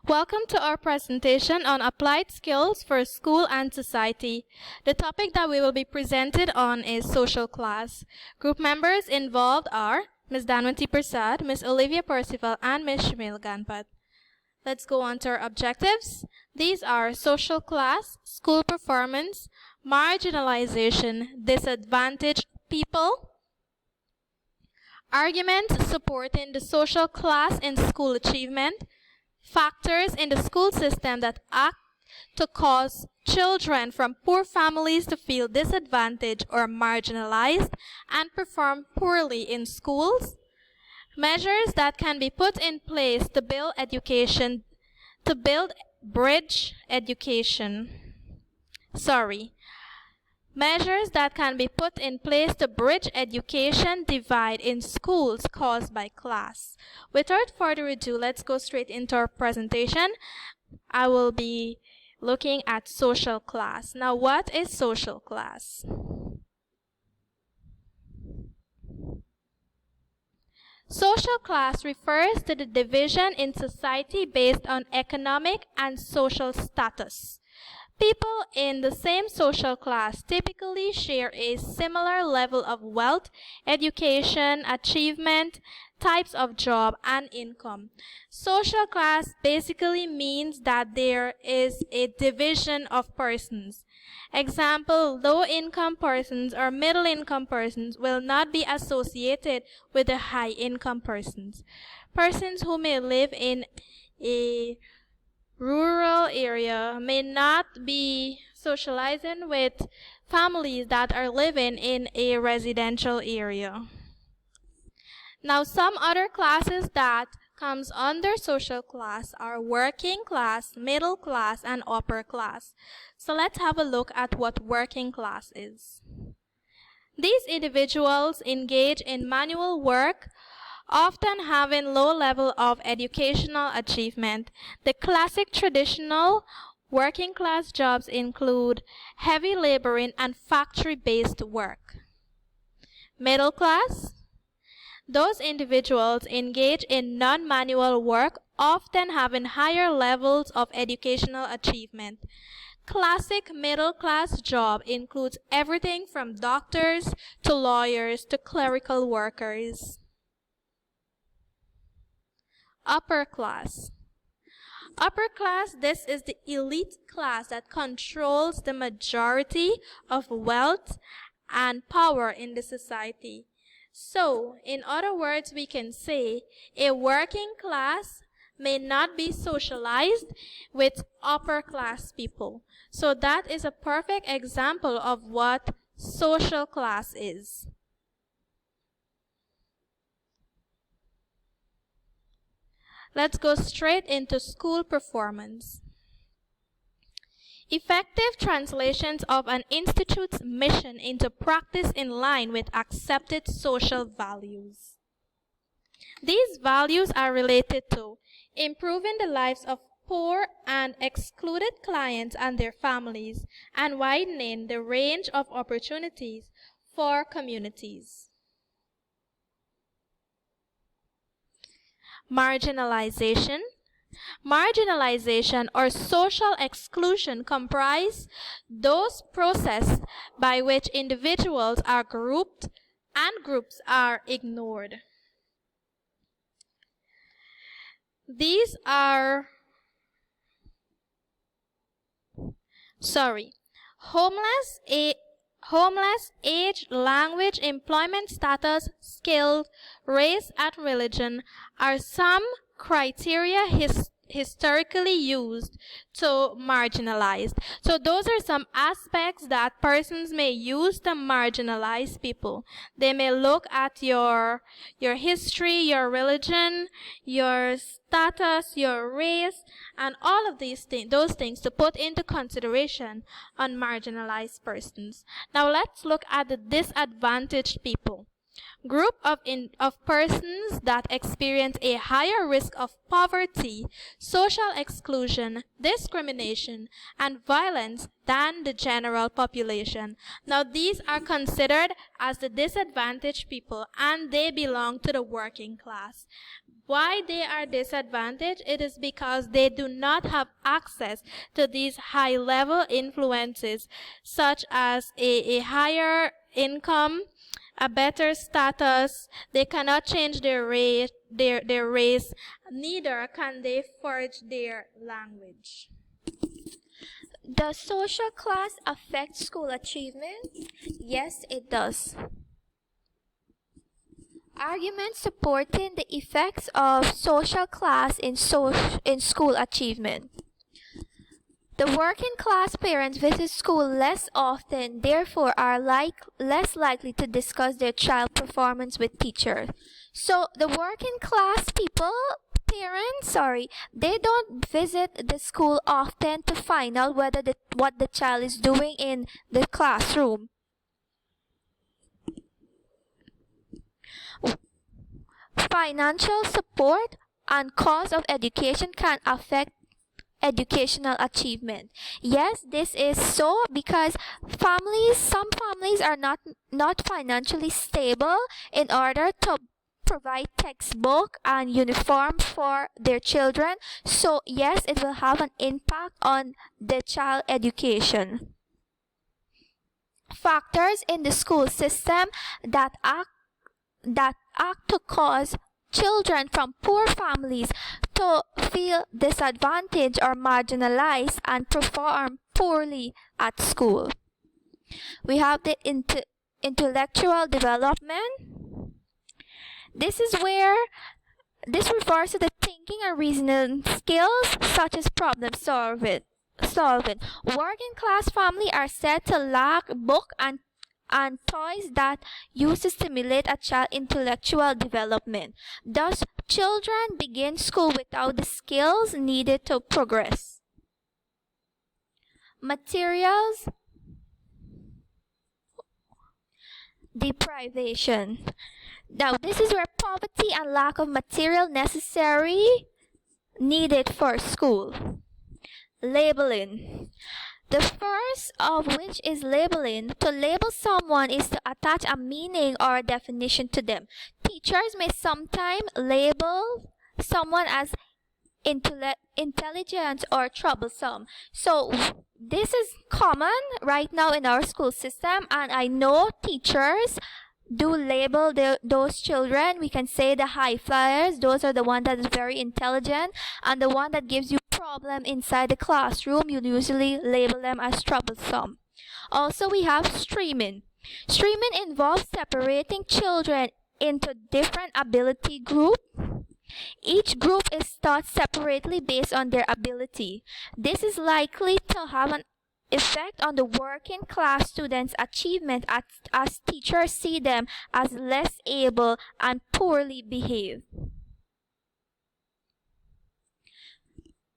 Welcome to our presentation on applied skills for school and society. The topic that we will be presented on is social class. Group members involved are Ms. Danwanti Prasad, Ms. Olivia Percival, and Ms. Shamil Ganpat. Let's go on to our objectives. These are social class, school performance, marginalization, disadvantaged people, arguments supporting the social class in school achievement, factors in the school system that act to cause children from poor families to feel disadvantaged or marginalized and perform poorly in schools, measures that can be put in place to build bridge education. Measures that can be put in place to bridge education divide in schools caused by class. Without further ado, let's go straight into our presentation. I will be looking at social class. Now, what is social class? Social class refers to the division in society based on economic and social status. People in the same social class typically share a similar level of wealth, education, achievement, types of job, and income. Social class basically means that there is a division of persons. Example, low-income persons or middle-income persons will not be associated with the high-income persons. Persons who may live in a rural area may not be socializing with families that are living in a residential area. Now, some other classes that comes under social class are working class, middle class, and upper class. So let's have a look at what working class is. These individuals engage in manual work, often having low level of educational achievement. The classic traditional working class jobs include heavy laboring and factory-based work. Middle class, those individuals engage in non-manual work, often having higher levels of educational achievement. Classic middle class job includes everything from doctors to lawyers to clerical workers. Upper class. Upper class, this is the elite class that controls the majority of wealth and power in the society. So, in other words, we can say a working class may not be socialized with upper class people. So that is a perfect example of what social class is. Let's go straight into school performance. Effective translations of an institute's mission into practice in line with accepted social values. These values are related to improving the lives of poor and excluded clients and their families, and widening the range of opportunities for communities. Marginalization. Marginalization or social exclusion comprise those processes by which individuals are grouped and groups are ignored. These are homeless, age, language, employment status, skills, race, and religion are some criteria historically used to marginalize. So those are some aspects that persons may use to marginalize people. They may look at your history, your religion, your status, your race, and all of those things to put into consideration on marginalized persons. Now let's look at the disadvantaged people. Group of persons that experience a higher risk of poverty, social exclusion, discrimination, and violence than the general population. Now, these are considered as the disadvantaged people, and they belong to the working class. Why they are disadvantaged? It is because they do not have access to these high-level influences, such as a higher income, a better status. They cannot change their race, neither can they forge their language. Does social class affect school achievement? Yes, it does. Arguments supporting the effects of social class in school achievement. The working class parents visit school less often, therefore are less likely to discuss their child performance with teachers. So the working class parents, they don't visit the school often to find out what the child is doing in the classroom. Financial support and cost of education can affect educational achievement. Yes, this is so because some families are not financially stable in order to provide textbook and uniform for their children. So yes, it will have an impact on the child education. Factors in the school system that act to cause children from poor families to feel disadvantaged or marginalized and perform poorly at school. We have the intellectual development. This refers to the thinking and reasoning skills such as problem solving. Working class families are said to lack book and toys that used to stimulate a child's intellectual development. Thus, children begin school without the skills needed to progress. Materials deprivation. Now, this is where poverty and lack of material needed for school. Labeling. The first of which is labeling. To label someone is to attach a meaning or a definition to them. Teachers may sometimes label someone as intelligent or troublesome. So this is common right now in our school system, and I know teachers do label those children. We can say the high flyers, those are the one that is very intelligent, and the one that gives you problem inside the classroom, you usually label them as troublesome. Also, we have streaming. Streaming involves separating children into different ability groups. Each group is taught separately based on their ability. This is likely to have an effect on the working class students' achievement as teachers see them as less able and poorly behaved.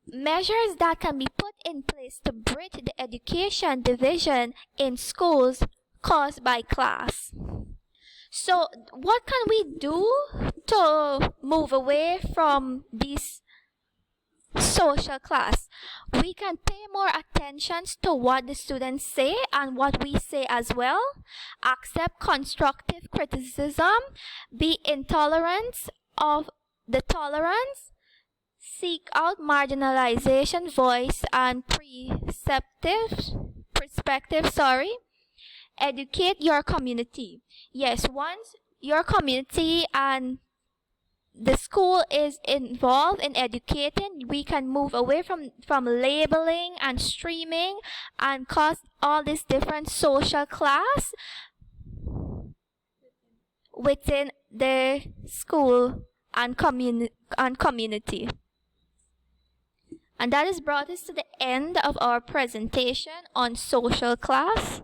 Measures that can be put in place to bridge the education division in schools caused by class. So what can we do to move away from this social class? We can pay more attention to what the students say and what we say as well. Accept constructive criticism. Be intolerant of the tolerance. Seek out marginalization, voice, and perspective. Educate your community. Yes, once your community and the school is involved in educating, we can move away from labeling and streaming and cause all this different social class within the school and community. And that has brought us to the end of our presentation on social class.